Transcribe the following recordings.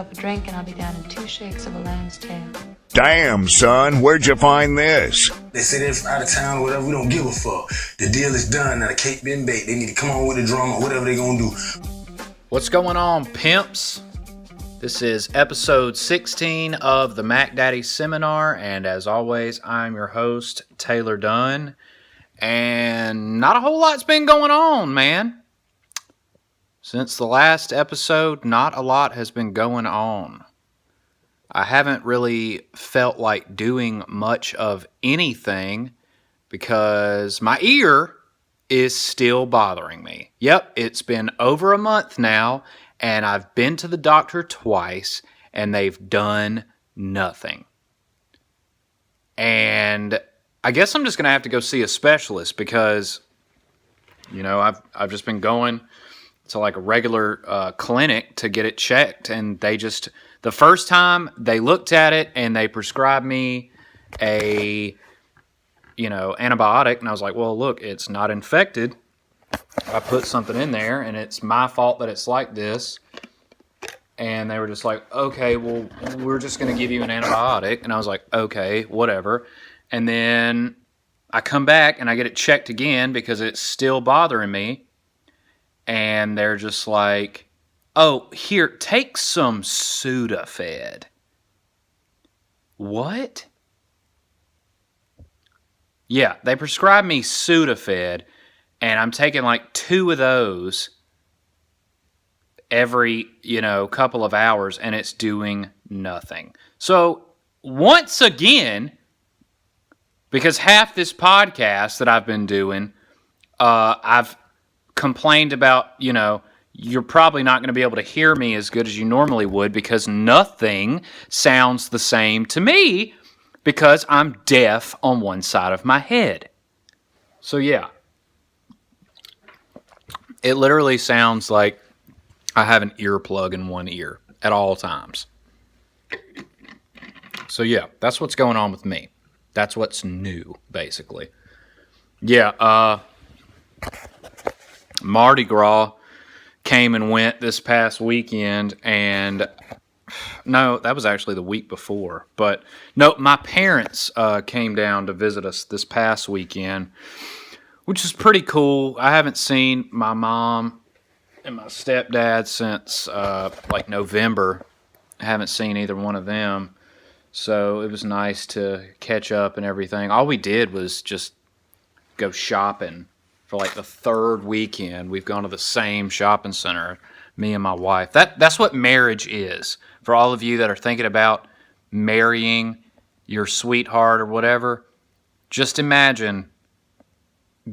yourself a drink and I'll be down in 2 shakes of a lamb's tail. Damn, son, where'd you find this? They say they're from out of town or whatever, we don't give a fuck. The deal is done, now the cake been baked. They need to come on with the drama, whatever they gonna do. What's going on, pimps? This is episode 16 of the Mac Daddy Seminar, and as always, I'm your host, Taylor Dunn. And not a whole lot's been going on, man. Since the last episode, not a lot has been going on. I haven't really felt like doing much of anything because my ear is still bothering me. Yep, it's been over a month now, and I've been to the doctor twice, and they've done nothing. And I guess I'm just going to have to go see a specialist because, you know, I've just been going to like a regular clinic to get it checked, and they just, the first time they looked at it and they prescribed me a, antibiotic, and I was like, well, look, it's not infected. I put something in there, and it's my fault that it's like this. And they were just like, okay, well, we're just going to give you an antibiotic. And I was like, okay, whatever. And then I come back and I get it checked again because it's still bothering me. And they're just like, oh, here, take some Sudafed. What? Yeah, they prescribed me Sudafed, and I'm taking like 2 of those every, couple of hours, and it's doing nothing. So, once again, because half this podcast that I've been doing, I've complained about, you're probably not going to be able to hear me as good as you normally would because nothing sounds the same to me because I'm deaf on one side of my head. So yeah, it literally sounds like I have an earplug in one ear at all times. So yeah, that's what's going on with me. That's what's new, basically. Yeah, Mardi Gras came and went this past weekend, and no, that was actually the week before. But no, my parents came down to visit us this past weekend, which is pretty cool. I haven't seen my mom and my stepdad since like November. I haven't seen either one of them, so it was nice to catch up and everything. All we did was just go shopping. For like the 3rd weekend, we've gone to the same shopping center, me and my wife. That's what marriage is. For all of you that are thinking about marrying your sweetheart or whatever, just imagine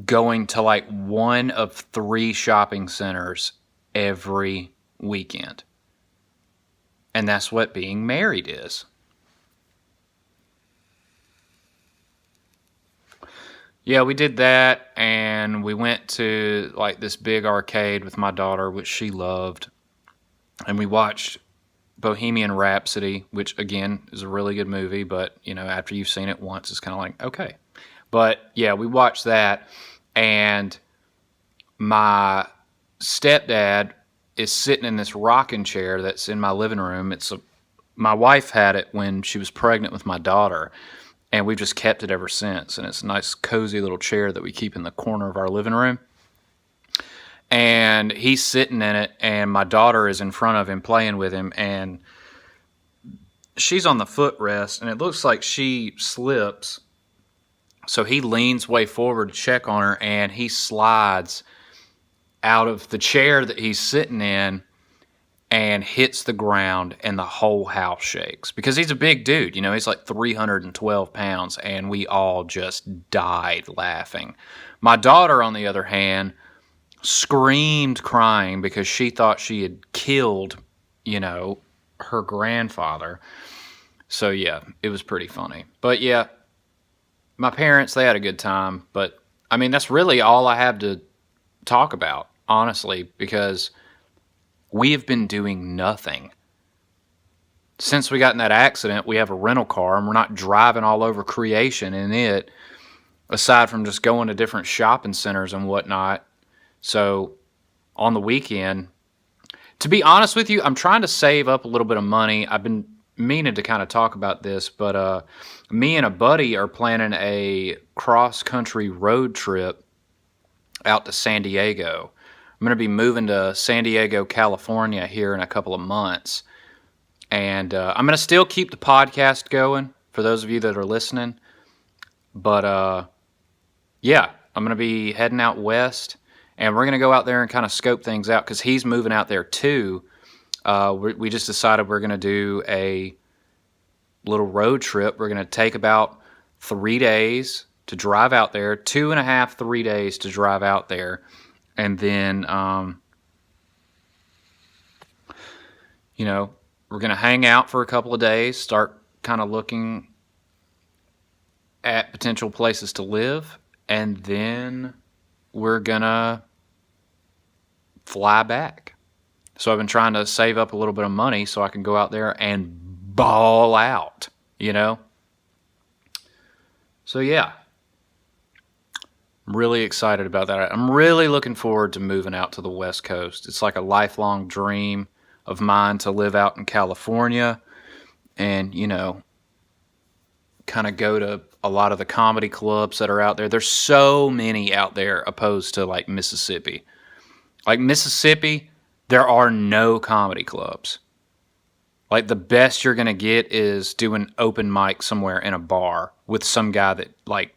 going to like one of 3 shopping centers every weekend. And that's what being married is. Yeah, we did that, and we went to like this big arcade with my daughter, which she loved, and we watched Bohemian Rhapsody, which again is a really good movie, but after you've seen it once, it's kind of like, okay. But yeah, we watched that, and my stepdad is sitting in this rocking chair that's in my living room. My wife had it when she was pregnant with my daughter, and we've just kept it ever since. And it's a nice, cozy little chair that we keep in the corner of our living room. And he's sitting in it, and my daughter is in front of him playing with him. And she's on the footrest, and it looks like she slips. So he leans way forward to check on her, and he slides out of the chair that he's sitting in and hits the ground, and the whole house shakes. Because he's a big dude, he's like 312 pounds, and we all just died laughing. My daughter, on the other hand, screamed crying because she thought she had killed, her grandfather. So yeah, it was pretty funny. But yeah, my parents, they had a good time. But, that's really all I have to talk about, honestly, because we have been doing nothing. Since we got in that accident, we have a rental car, and we're not driving all over creation in it, aside from just going to different shopping centers and whatnot. So on the weekend, To be honest with you, I'm trying to save up a little bit of money. I've been meaning to kind of talk about this, but me and a buddy are planning a cross-country road trip out to San Diego. I'm going to be moving to San Diego, California here in a couple of months. And I'm going to still keep the podcast going for those of you that are listening. But yeah, I'm going to be heading out west. And we're going to go out there and kind of scope things out because he's moving out there too. We just decided we're going to do a little road trip. We're going to take about 3 days to drive out there, 2.5, 3 days to drive out there. And then, you know, we're going to hang out for a couple of days, start kind of looking at potential places to live. And then we're going to fly back. So I've been trying to save up a little bit of money so I can go out there and ball out, you know? So yeah, I'm really excited about that. I'm really looking forward to moving out to the West Coast. It's like a lifelong dream of mine to live out in California and, you know, kind of go to a lot of the comedy clubs that are out there. There's so many out there opposed to like Mississippi. Like Mississippi, there are no comedy clubs. Like the best you're going to get is doing open mic somewhere in a bar with some guy that like,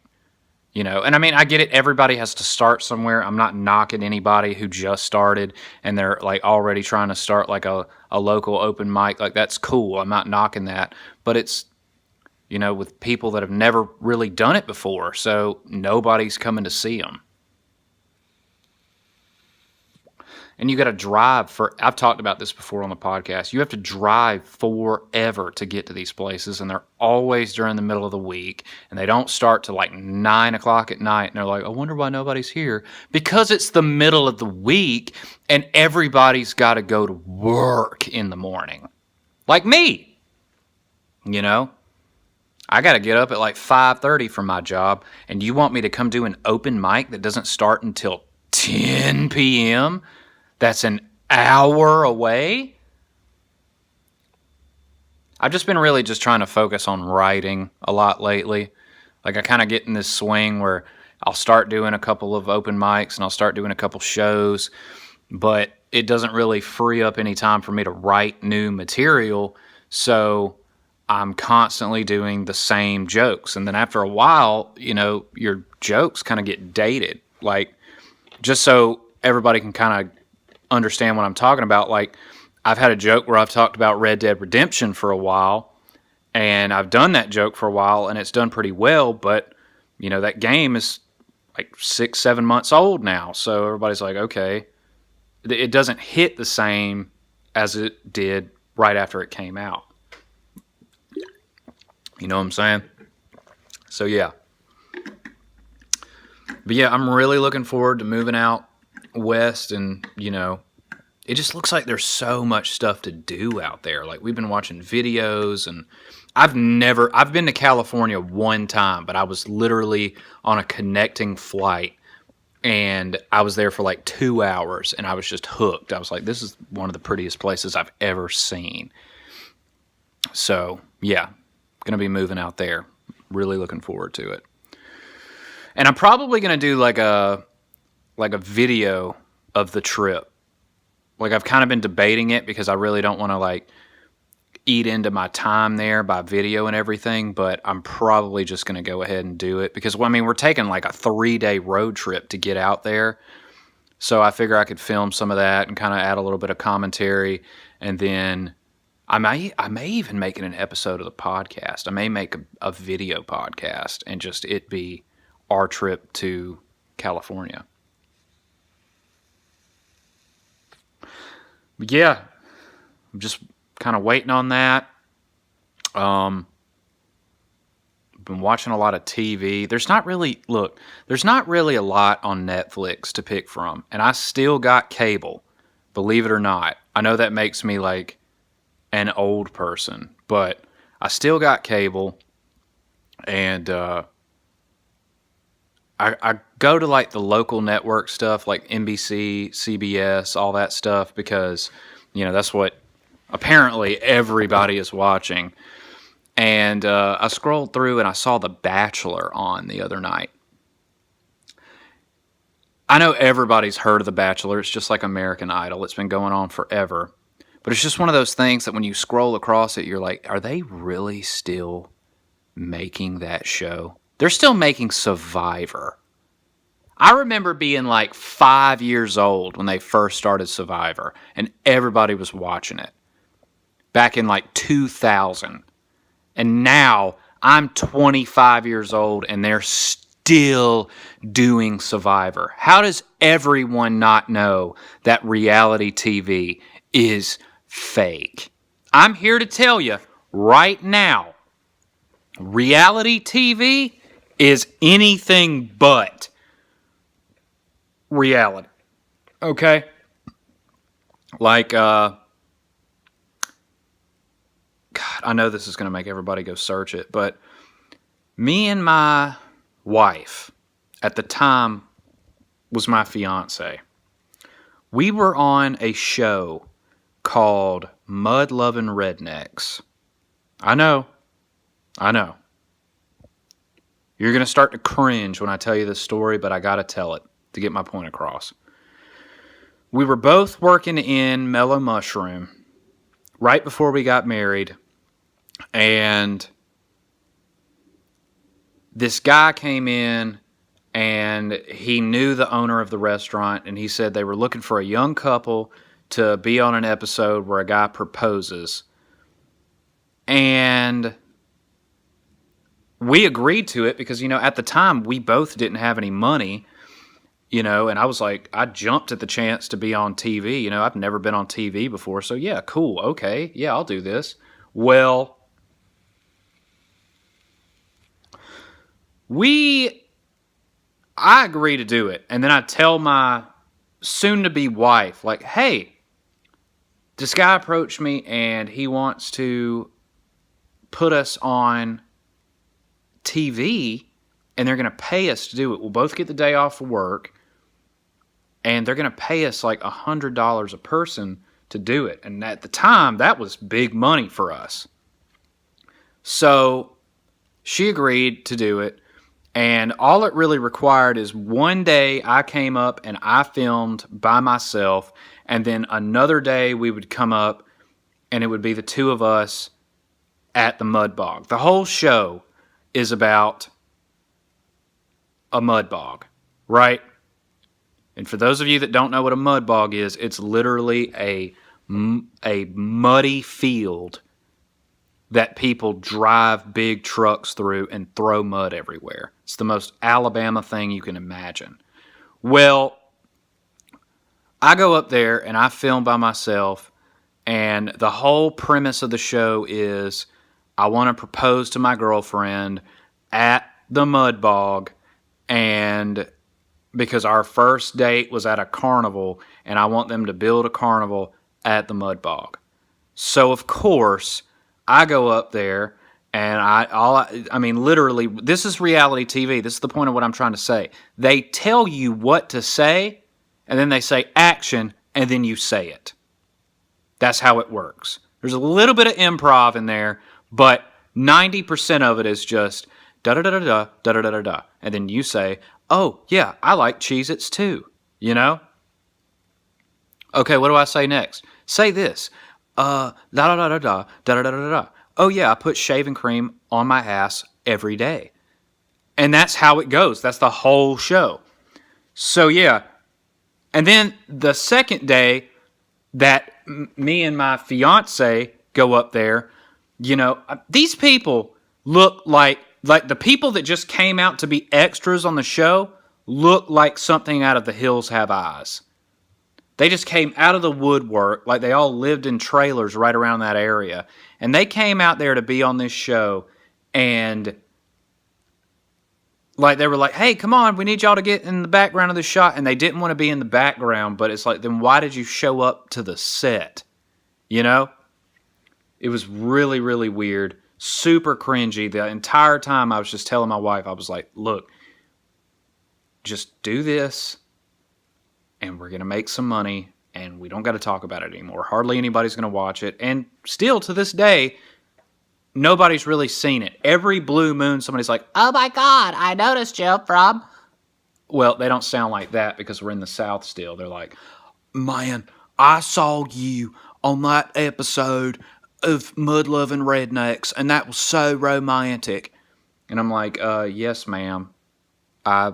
you know, and I mean, I get it. Everybody has to start somewhere. I'm not knocking anybody who just started and they're like already trying to start like a local open mic. Like that's cool. I'm not knocking that, but it's, you know, with people that have never really done it before. So nobody's coming to see them. And you got to drive for, I've talked about this before on the podcast. You have to drive forever to get to these places. And they're always during the middle of the week. And they don't start till like 9 o'clock at night. And they're like, I wonder why nobody's here. Because it's the middle of the week and everybody's got to go to work in the morning. Like me. You know? I got to get up at like 5:30 for my job. And you want me to come do an open mic that doesn't start until 10 p.m.? That's an hour away. I've just been really just trying to focus on writing a lot lately. Like I kind of get in this swing where I'll start doing a couple of open mics and I'll start doing a couple shows, but it doesn't really free up any time for me to write new material. So I'm constantly doing the same jokes. And then after a while, you know, your jokes kind of get dated. Like just so everybody can kind of understand what I'm talking about. Like I've had a joke where I've talked about Red Dead Redemption for a while and I've done that joke for a while and it's done pretty well, but you know, that game is like 6-7 months old now. So everybody's like, okay, it doesn't hit the same as it did right after it came out. You know what I'm saying? So yeah. But yeah, I'm really looking forward to moving out west, and you know, it just looks like there's so much stuff to do out there. Like we've been watching videos, and I've been to California one time, but I was literally on a connecting flight and I was there for like 2 hours and I was just hooked. I was like, this is one of the prettiest places I've ever seen. So yeah, gonna be moving out there. Really looking forward to it. And I'm probably gonna do like a video of the trip. Like I've kind of been debating it because I really don't want to like eat into my time there by video and everything, but I'm probably just going to go ahead and do it because, well, I mean, we're taking like a 3-day road trip to get out there. So I figure I could film some of that and kind of add a little bit of commentary. And then I may even make it an episode of the podcast. I may make a video podcast and just it be our trip to California. But yeah, I'm just kind of waiting on that. I've been watching a lot of TV. There's not really a lot on Netflix to pick from. And I still got cable, believe it or not. I know that makes me like an old person, but I still got cable. And I go to like the local network stuff like NBC, CBS, all that stuff because That's what apparently everybody is watching. And I scrolled through and I saw The Bachelor on the other night. I know everybody's heard of The Bachelor. It's just like American Idol. It's been going on forever. But it's just one of those things that when you scroll across it, you're like, are they really still making that show? They're still making Survivor. I remember being like 5 years old when they first started Survivor, and everybody was watching it back in like 2000. And now I'm 25 years old, and they're still doing Survivor. How does everyone not know that reality TV is fake? I'm here to tell you right now, reality TV is anything but reality. Okay? Like, God, I know this is going to make everybody go search it, but me and my wife, at the time, was my fiance. We were on a show called Mud Lovin' Rednecks. I know. You're going to start to cringe when I tell you this story, but I got to tell it to get my point across. We were both working in Mellow Mushroom right before we got married, and this guy came in and he knew the owner of the restaurant, and he said they were looking for a young couple to be on an episode where a guy proposes. And we agreed to it because, at the time we both didn't have any money, and I was like, I jumped at the chance to be on TV. I've never been on TV before. So yeah, cool. Okay. Yeah, I'll do this. Well, I agree to do it. And then I tell my soon-to-be wife, like, hey, this guy approached me and he wants to put us on TV and they're going to pay us to do it. We'll both get the day off of work and they're going to pay us like $100 a person to do it. And at the time, that was big money for us. So she agreed to do it. And all it really required is one day I came up and I filmed by myself. And then another day we would come up and it would be the two of us at the mud bog. The whole show is about a mud bog, right? And for those of you that don't know what a mud bog is, it's literally a muddy field that people drive big trucks through and throw mud everywhere. It's the most Alabama thing you can imagine. Well, I go up there and I film by myself, and the whole premise of the show is I want to propose to my girlfriend at the mud bog, and because our first date was at a carnival, and I want them to build a carnival at the mud bog. So, of course, I go up there, and I mean, literally, this is reality TV. This is the point of what I'm trying to say. They tell you what to say, and then they say action, and then you say it. That's how it works. There's a little bit of improv in there, but 90% of it is just da-da-da-da-da, da-da-da-da-da. And then you say, oh, yeah, I like Cheez-Its too, Okay, what do I say next? Say this. Da-da-da-da-da, da-da-da-da-da. Oh, yeah, I put shaving cream on my ass every day. And that's how it goes. That's the whole show. So, yeah. And then the second day that me and my fiance go up there, these people look like the people that just came out to be extras on the show look like something out of The Hills Have Eyes. They just came out of the woodwork, like they all lived in trailers right around that area. And they came out there to be on this show, and like they were like, hey, come on, we need y'all to get in the background of the shot. And they didn't want to be in the background, but it's like, then why did you show up to the set? It was really, really weird. Super cringy. The entire time I was just telling my wife, I was like, look, just do this, and we're going to make some money, and we don't got to talk about it anymore. Hardly anybody's going to watch it. And still, to this day, nobody's really seen it. Every blue moon, somebody's like, oh my God, I noticed you from... Well, they don't sound like that because we're in the South still. They're like, man, I saw you on that episode of Mud Loving Rednecks, and that was so romantic. And I'm like, yes, ma'am. I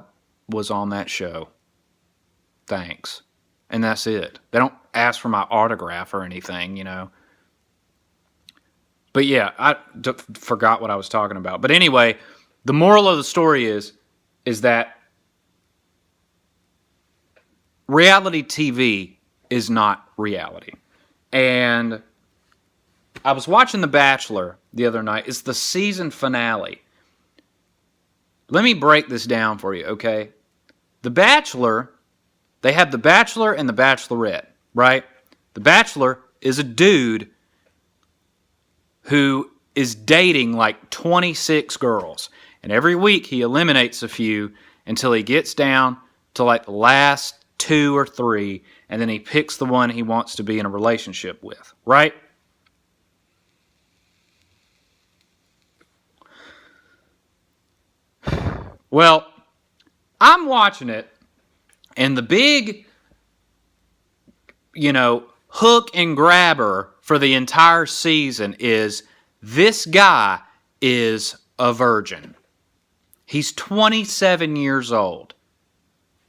was on that show. Thanks. And that's it. They don't ask for my autograph or anything, you know. But yeah, I forgot what I was talking about. But anyway, the moral of the story is that reality TV is not reality. And I was watching The Bachelor the other night. It's the season finale. Let me break this down for you, okay? The Bachelor, they have The Bachelor and The Bachelorette, right? The Bachelor is a dude who is dating like 26 girls. And every week he eliminates a few until he gets down to like the last 2 or 3, and then he picks the one he wants to be in a relationship with, right? Well, I'm watching it, and the big, hook and grabber for the entire season is this guy is a virgin. He's 27 years old,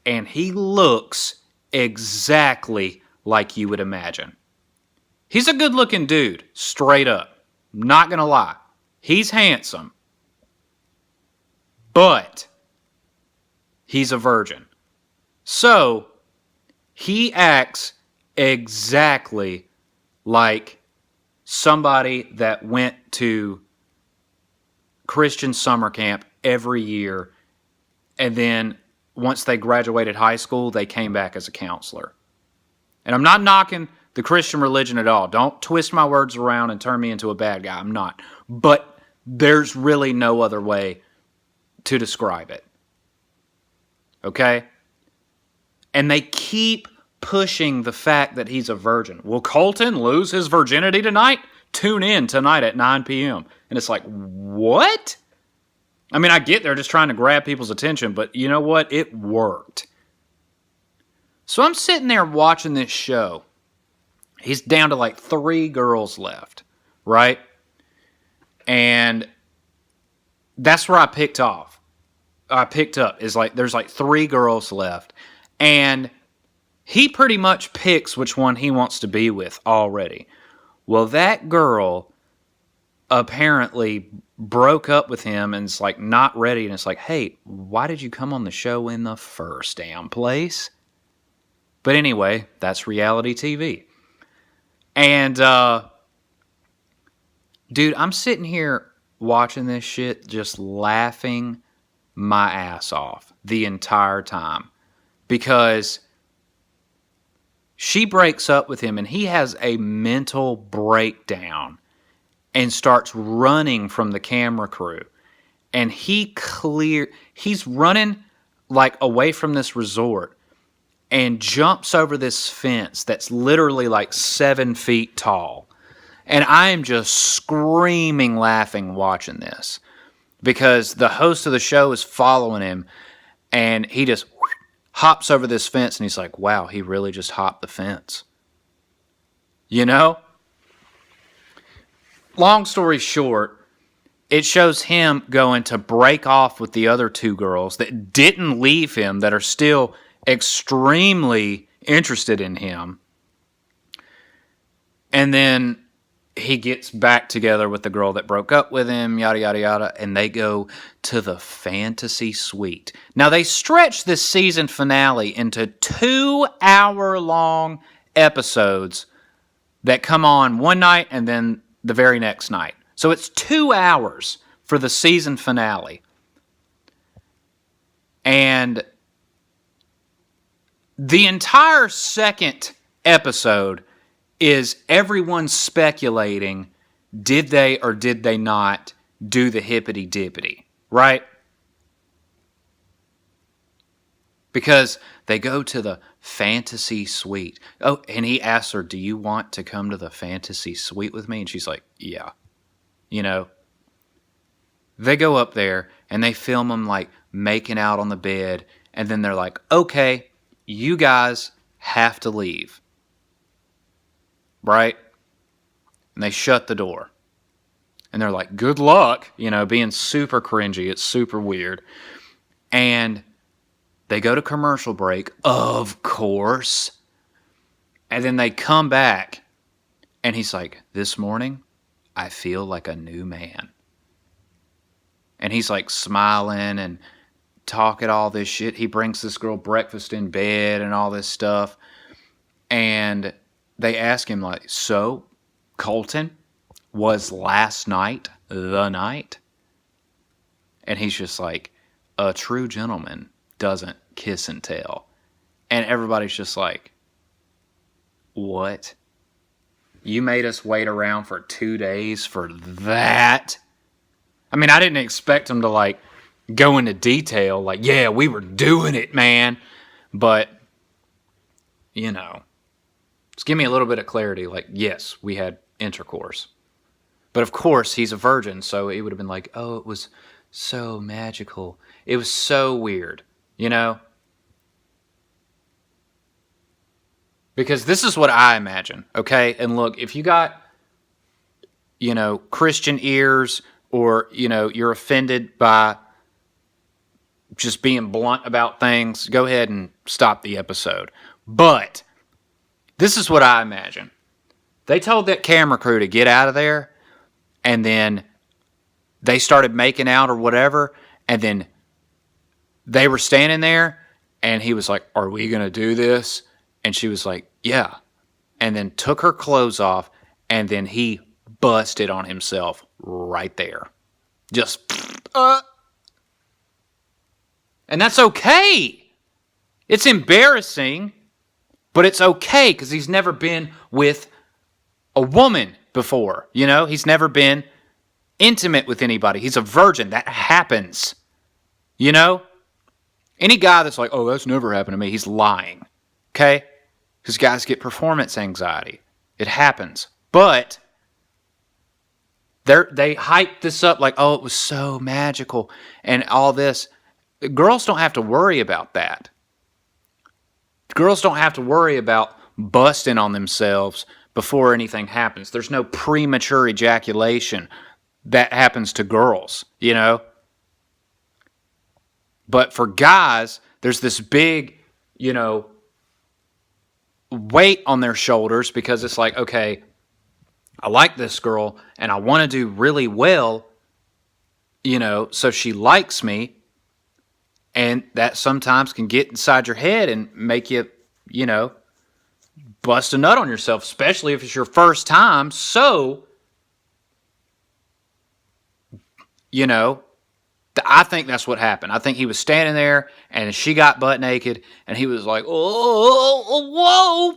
and he looks exactly like you would imagine. He's a good-looking dude, straight up. Not gonna lie. He's handsome. But he's a virgin. So, he acts exactly like somebody that went to Christian summer camp every year, and then once they graduated high school, they came back as a counselor. And I'm not knocking the Christian religion at all. Don't twist my words around and turn me into a bad guy. I'm not. But there's really no other way to describe it. Okay? And they keep pushing the fact that he's a virgin. Will Colton lose his virginity tonight? Tune in tonight at 9 p.m. And it's like, what? I mean, I get they're just trying to grab people's attention, but you know what? It worked. So I'm sitting there watching this show. He's down to like 3 girls left, right? And that's where I picked up. Is like there's like 3 girls left. And he pretty much picks which one he wants to be with already. Well, that girl apparently broke up with him and is like not ready. And it's like, hey, why did you come on the show in the first damn place? But anyway, that's reality TV. And, dude, I'm sitting here watching this shit just laughing my ass off the entire time. Because she breaks up with him and he has a mental breakdown and starts running from the camera crew. And he's running like away from this resort and jumps over this fence that's literally like 7 feet tall. And I am just screaming laughing watching this because the host of the show is following him and he just hops over this fence and he's like, wow, he really just hopped the fence. You know? Long story short, it shows him going to break off with the other 2 girls that didn't leave him, that are still extremely interested in him. And then he gets back together with the girl that broke up with him, yada, yada, yada, and they go to the fantasy suite. Now, they stretch this season finale into 2-hour-long episodes that come on one night and then the very next night. So it's 2 hours for the season finale. And the entire second episode is everyone speculating, did they or did they not do the hippity-dippity, right? Because they go to the fantasy suite. Oh, and he asks her, do you want to come to the fantasy suite with me? And she's like, yeah. You know, they go up there and they film them like making out on the bed. And then they're like, okay, you guys have to leave. Right? And they shut the door. And they're like, good luck. You know, being super cringy. It's super weird. And they go to commercial break, of course. And then they come back. And he's like, this morning, I feel like a new man. And he's like smiling and talking all this shit. He brings this girl breakfast in bed and all this stuff. And they ask him like, so, Colton, was last night the night? And he's just like, a true gentleman doesn't kiss and tell. And everybody's just like, what? You made us wait around for 2 days for that? I mean, I didn't expect him to like go into detail like, yeah, we were doing it, man. But, you know, just give me a little bit of clarity. Like, yes, we had intercourse. But of course, he's a virgin, so he would have been like, oh, it was so magical. It was so weird, you know? Because this is what I imagine, okay? And look, if you got, you know, Christian ears or, you know, you're offended by just being blunt about things, go ahead and stop the episode. But this is what I imagine. They told that camera crew to get out of there, and then they started making out or whatever, and then they were standing there, and he was like, are we going to do this? And she was like, yeah. And then took her clothes off, and then he busted on himself right there. Just, And that's okay. It's embarrassing, but it's okay because he's never been with a woman before. You know, he's never been intimate with anybody. He's a virgin. That happens. You know? Any guy that's like, oh, that's never happened to me, he's lying. Okay? Because guys get performance anxiety. It happens. But they hype this up like, oh, it was so magical and all this. Girls don't have to worry about that. Girls don't have to worry about busting on themselves before anything happens. There's no premature ejaculation that happens to girls, you know? But for guys, there's this big, you know, weight on their shoulders because it's like, okay, I like this girl and I want to do really well, you know, so she likes me. And that sometimes can get inside your head and make you, you know, bust a nut on yourself, especially if it's your first time. So, you know, I think that's what happened. I think he was standing there and she got butt naked and he was like, oh, whoa.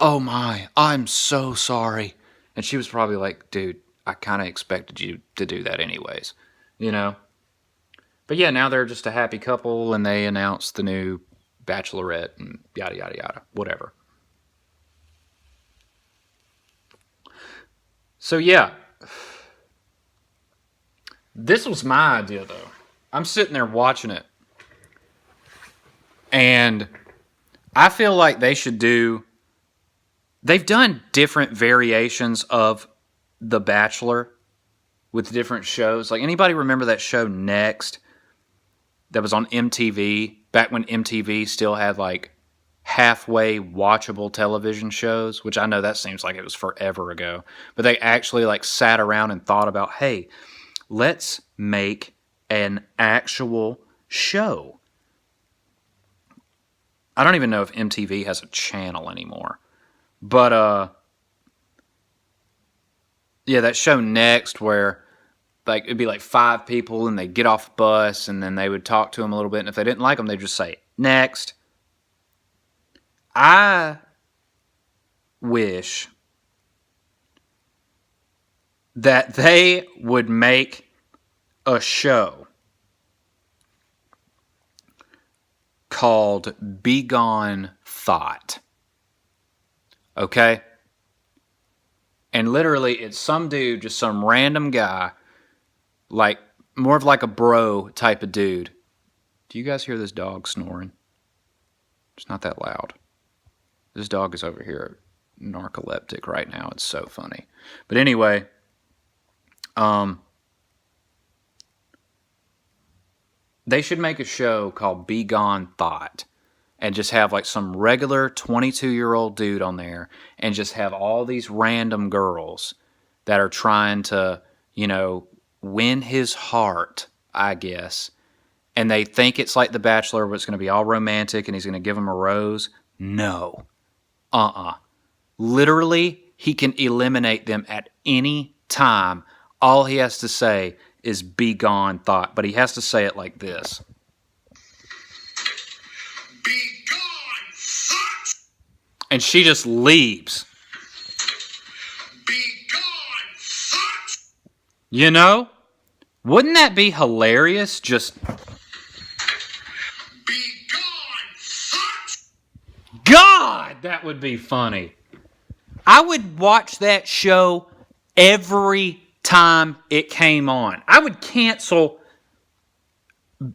Oh my, I'm so sorry. And she was probably like, dude, I kind of expected you to do that anyways, you know? But yeah, now they're just a happy couple and they announced the new Bachelorette and yada, yada, yada, whatever. So yeah, this was my idea though. I'm sitting there watching it and I feel like they should do, they've done different variations of The Bachelor with different shows. Like, anybody remember that show Next that was on MTV back when MTV still had like halfway watchable television shows, which I know that seems like it was forever ago, but they actually like sat around and thought about, hey, let's make an actual show. I don't even know if MTV has a channel anymore, but yeah, that show Next where like it'd be like 5 people and they'd get off the bus and then they would talk to them a little bit, and if they didn't like them, they'd just say next. I wish that they would make a show called Begone Thought. Okay? And literally, it's some dude, just some random guy, like, more of like a bro type of dude. Do you guys hear this dog snoring? It's not that loud. This dog is over here narcoleptic right now. It's so funny. But anyway, they should make a show called Begone Thought and just have like some regular 22-year-old dude on there and just have all these random girls that are trying to, win his heart, I guess. And they think it's like The Bachelor, where it's going to be all romantic and he's going to give them a rose. No. Literally, he can eliminate them at any time. All he has to say is Begone Thought. But he has to say it like this. Begone thought! And she just leaves. Begone thought! Wouldn't that be hilarious? Just... God, that would be funny. I would watch that show every time it came on. I would cancel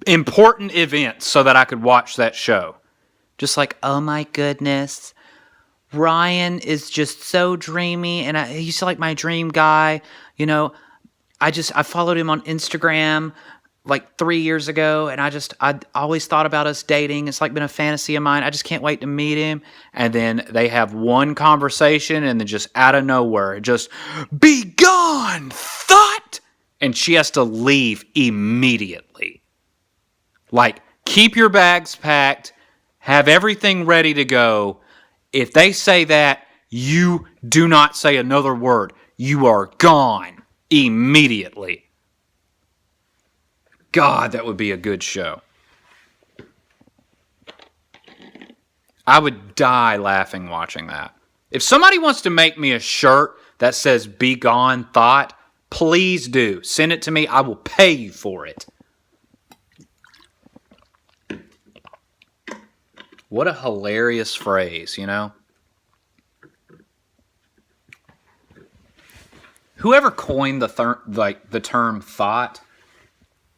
important events so that I could watch that show. Just like, oh my goodness, Ryan is just so dreamy, and he's like my dream guy. I followed him on Instagram like 3 years ago, and I always thought about us dating. It's like been a fantasy of mine. I just can't wait to meet him. And then they have one conversation, and then just out of nowhere, just, Begone Thought! And she has to leave immediately. Like, keep your bags packed, have everything ready to go. If they say that, you do not say another word. You are gone immediately. God, that would be a good show. I would die laughing watching that. If somebody wants to make me a shirt that says Begone Thought, please do. Send it to me. I will pay you for it. What a hilarious phrase, Whoever coined the term thought,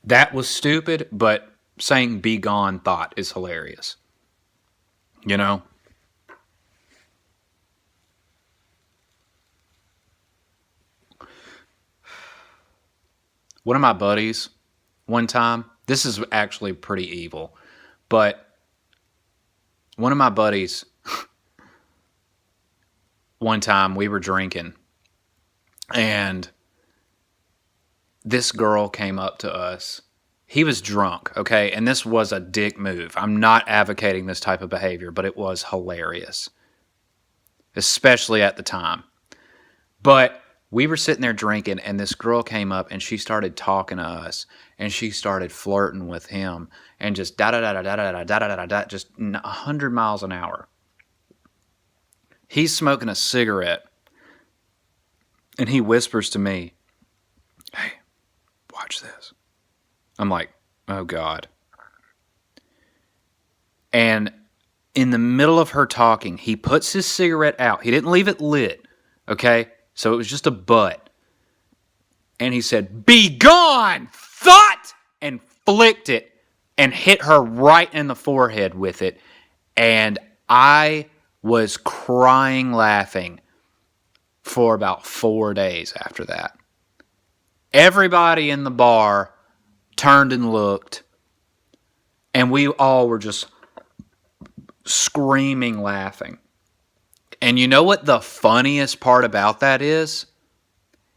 that was stupid, but saying Begone Thought is hilarious. One of my buddies, one time, this is actually pretty evil, but one of my buddies, one time we were drinking, and this girl came up to us. He was drunk, okay? And this was a dick move. I'm not advocating this type of behavior, but it was hilarious. Especially at the time. But we were sitting there drinking, and this girl came up, and she started talking to us, and she started flirting with him, and just da-da-da-da-da-da-da-da-da-da, just 100 miles an hour. He's smoking a cigarette, and he whispers to me, hey, watch this. I'm like, oh God. And in the middle of her talking, he puts his cigarette out. He didn't leave it lit, okay? So it was just a butt. And he said, Begone Thought! And flicked it and hit her right in the forehead with it. And I was crying laughing for about 4 days after that. Everybody in the bar turned and looked, and we all were just screaming laughing. And you know what the funniest part about that is?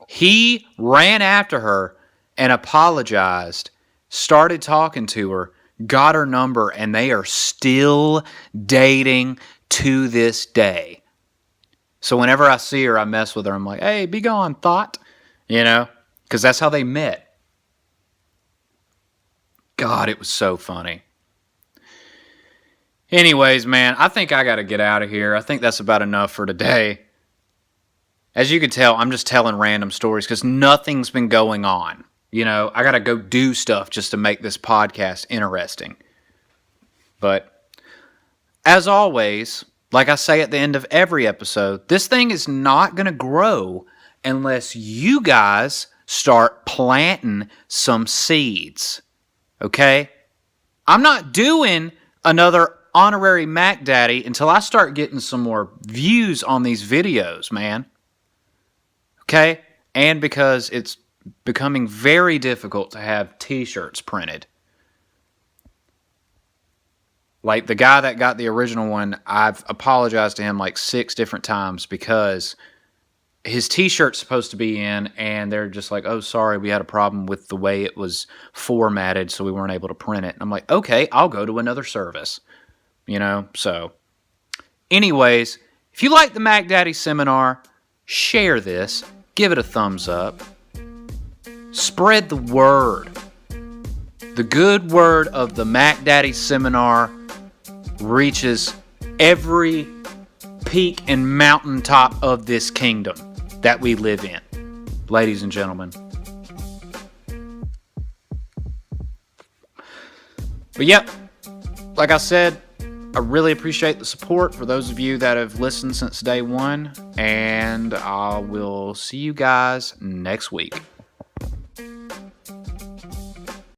He ran after her and apologized, started talking to her, got her number, and they are still dating to this day. So whenever I see her, I mess with her. I'm like, hey, Begone Thought, because that's how they met. God, it was so funny. Anyways, man, I think I got to get out of here. I think that's about enough for today. As you can tell, I'm just telling random stories because nothing's been going on. I got to go do stuff just to make this podcast interesting. But as always, like I say at the end of every episode, this thing is not going to grow unless you guys start planting some seeds. Okay? I'm not doing another honorary Mac Daddy until I start getting some more views on these videos, man. Okay? And because it's becoming very difficult to have t-shirts printed. Like the guy that got the original one, I've apologized to him like 6 different times because his t-shirt's supposed to be in and they're just like, oh, sorry, we had a problem with the way it was formatted, so we weren't able to print it. And I'm like, okay, I'll go to another service. You know, so anyways, if you like the Mac Daddy seminar, share this, give it a thumbs up, spread the word. The good word of the Mac Daddy seminar reaches every peak and mountaintop of this kingdom that we live in, ladies and gentlemen. But yep, like I said, I really appreciate the support for those of you that have listened since day one, and I will see you guys next week.